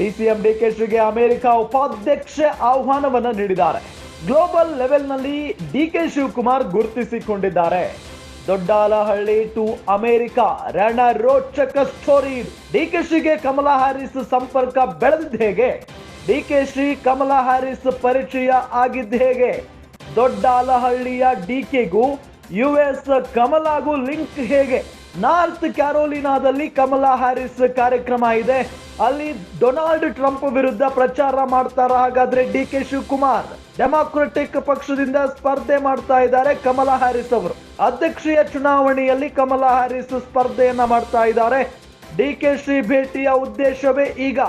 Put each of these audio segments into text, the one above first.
DCM ಡಿಕೆಶಿಗೆ America ಉಪಾಧ್ಯಕ್ಷೆ ಆಹ್ವಾನವನ್ನ ನೀಡಿದ್ದಾರೆ. ಗ್ಲೋಬಲ್ ಲೆವೆಲ್ನಲ್ಲಿ ಡಿಕೆ ಶಿವಕುಮಾರ್ ಗುರುತಿಸಿಕೊಂಡಿದ್ದಾರೆ. ದೊಡ್ಡಾಲಹಳ್ಳಿ ಟು ಅಮೆರಿಕ ರಣರೋಚಕ ಸ್ಟೋರಿ. ಡಿಕೆಶಿಗೆ ಕಮಲಾ ಹ್ಯಾರಿಸ್ ಸಂಪರ್ಕ ಬೆಳೆದಿದ್ದು ಹೇಗೆ? ಡಿಕೆಶಿ ಕಮಲಾ ಹ್ಯಾರಿಸ್ ಪರಿಚಯ ಆಗಿದ್ದು ಹೇಗೆ? ದೊಡ್ಡಾಲಹಳ್ಳಿಯ ಡಿಕೆಗೂ ಯುಎಸ್ ಕಮಲಾಗೂ ಲಿಂಕ್ ಹೇಗೆ? ನಾರ್ತ್ ಕ್ಯಾರೋಲಿನಾದಲ್ಲಿ ಕಮಲಾ ಹ್ಯಾರಿಸ್ ಕಾರ್ಯಕ್ರಮ ಇದೆ. ಅಲ್ಲಿ ಡೊನಾಲ್ಡ್ ಟ್ರಂಪ್ ವಿರುದ್ಧ ಪ್ರಚಾರ ಮಾಡ್ತಾರ. ಹಾಗಾದ್ರೆ ಡಿಕೆ ಶಿವಕುಮಾರ್ ಡೆಮಾಕ್ರೆಟಿಕ್ ಪಕ್ಷದಿಂದ ಸ್ಪರ್ಧೆ ಮಾಡ್ತಾ ಇದ್ದಾರೆ. ಕಮಲಾ ಹ್ಯಾರಿಸ್ ಅವರು ಅಧ್ಯಕ್ಷೀಯ ಚುನಾವಣೆಯಲ್ಲಿ ಕಮಲಾ ಹ್ಯಾರಿಸ್ ಸ್ಪರ್ಧೆಯನ್ನ ಮಾಡ್ತಾ ಇದ್ದಾರೆ. ಡಿಕೆಶಿ ಭೇಟಿಯ ಉದ್ದೇಶವೇ ಈಗ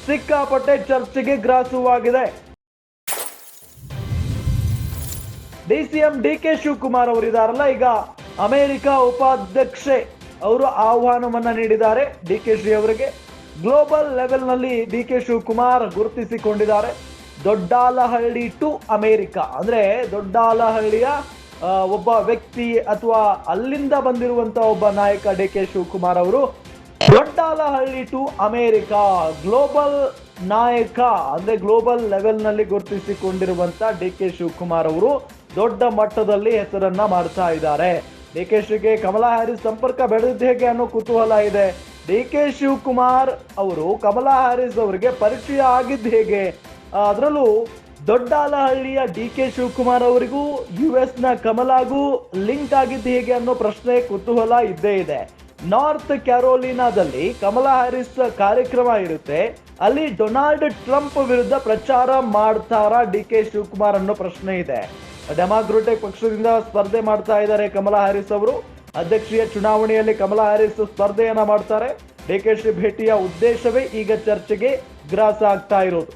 ಸಿಕ್ಕಾಪಟ್ಟೆ ಚರ್ಚೆಗೆ ಗ್ರಾಸವಾಗಿದೆ. ಡಿಸಿಎಂ ಡಿಕೆ ಶಿವಕುಮಾರ್ ಅವರಿದಾರಲ್ಲ, ಈಗ ಅಮೆರಿಕ ಉಪಾಧ್ಯಕ್ಷೆ ಅವರು ಆಹ್ವಾನವನ್ನ ನೀಡಿದ್ದಾರೆ ಡಿಕೆಶಿ ಅವರಿಗೆ. ಗ್ಲೋಬಲ್ ಲೆವೆಲ್ ನಲ್ಲಿ ಡಿಕೆ ಶಿವಕುಮಾರ್ ಗುರುತಿಸಿಕೊಂಡಿದ್ದಾರೆ. ದೊಡ್ಡಾಲಹಳ್ಳಿ ಟು ಅಮೆರಿಕ ಅಂದ್ರೆ ದೊಡ್ಡಾಲಹಳ್ಳಿಯ ಒಬ್ಬ ವ್ಯಕ್ತಿ ಅಥವಾ ಅಲ್ಲಿಂದ ಬಂದಿರುವಂತ ಒಬ್ಬ ನಾಯಕ ಡಿಕೆ ಶಿವಕುಮಾರ್ ಅವರು. ದೊಡ್ಡಾಲಹಳ್ಳಿ ಟು ಅಮೆರಿಕ ಗ್ಲೋಬಲ್ ನಾಯಕ ಅಂದ್ರೆ ಗ್ಲೋಬಲ್ ಲೆವೆಲ್ ನಲ್ಲಿ ಗುರುತಿಸಿಕೊಂಡಿರುವಂತ ಡಿಕೆ ಶಿವಕುಮಾರ್ ಅವರು ದೊಡ್ಡ ಮಟ್ಟದಲ್ಲಿ ಹೆಸರನ್ನ ಮಾಡ್ತಾ ಇದ್ದಾರೆ. ಡಿಕೆಶಿಗೆ ಕಮಲಾ ಹ್ಯಾರಿಸ್ ಸಂಪರ್ಕ ಬೆಳೆದಿದ್ದು ಹೇಗೆ ಅನ್ನೋ ಕುತೂಹಲ ಇದೆ. ಡಿಕೆ ಶಿವಕುಮಾರ್ ಅವರು ಕಮಲಾ ಹ್ಯಾರಿಸ್ ಅವರಿಗೆ ಪರಿಚಯ ಆಗಿದ್ದು ಹೇಗೆ? ಅದರಲ್ಲೂ ದೊಡ್ಡಾಲಹಳ್ಳಿಯ ಡಿಕೆ ಶಿವಕುಮಾರ್ ಅವರಿಗೂ ಯುಎಸ್ ನ ಕಮಲಾಗೂ ಲಿಂಕ್ ಆಗಿದ್ದು ಹೇಗೆ ಅನ್ನೋ ಪ್ರಶ್ನೆ ಕುತೂಹಲ ಇದ್ದೇ ಇದೆ. ನಾರ್ತ್ ಕ್ಯಾರೋಲಿನಾದಲ್ಲಿ ಕಮಲಾ ಹ್ಯಾರಿಸ್ ಕಾರ್ಯಕ್ರಮ ಇರುತ್ತೆ. ಅಲ್ಲಿ ಡೊನಾಲ್ಡ್ ಟ್ರಂಪ್ ವಿರುದ್ಧ ಪ್ರಚಾರ ಮಾಡ್ತಾರಾ ಡಿಕೆ ಶಿವಕುಮಾರ್ ಅನ್ನೋ ಪ್ರಶ್ನೆ ಇದೆ. ಡೆಮಾಕ್ರೆಟಿಕ್ ಪಕ್ಷದಿಂದ ಸ್ಪರ್ಧೆ ಮಾಡ್ತಾ ಇದ್ದಾರೆ ಕಮಲಾ ಹ್ಯಾರಿಸ್ ಅವರು. ಅಧ್ಯಕ್ಷೀಯ ಚುನಾವಣೆಯಲ್ಲಿ ಕಮಲಾ ಹ್ಯಾರಿಸ್ ಸ್ಪರ್ಧೆಯನ್ನ ಮಾಡ್ತಾರೆ. ಡಿಕೆಶಿ ಭೇಟಿಯ ಉದ್ದೇಶವೇ ಈಗ ಚರ್ಚೆಗೆ ಗ್ರಾಸ ಆಗ್ತಾ ಇರೋದು.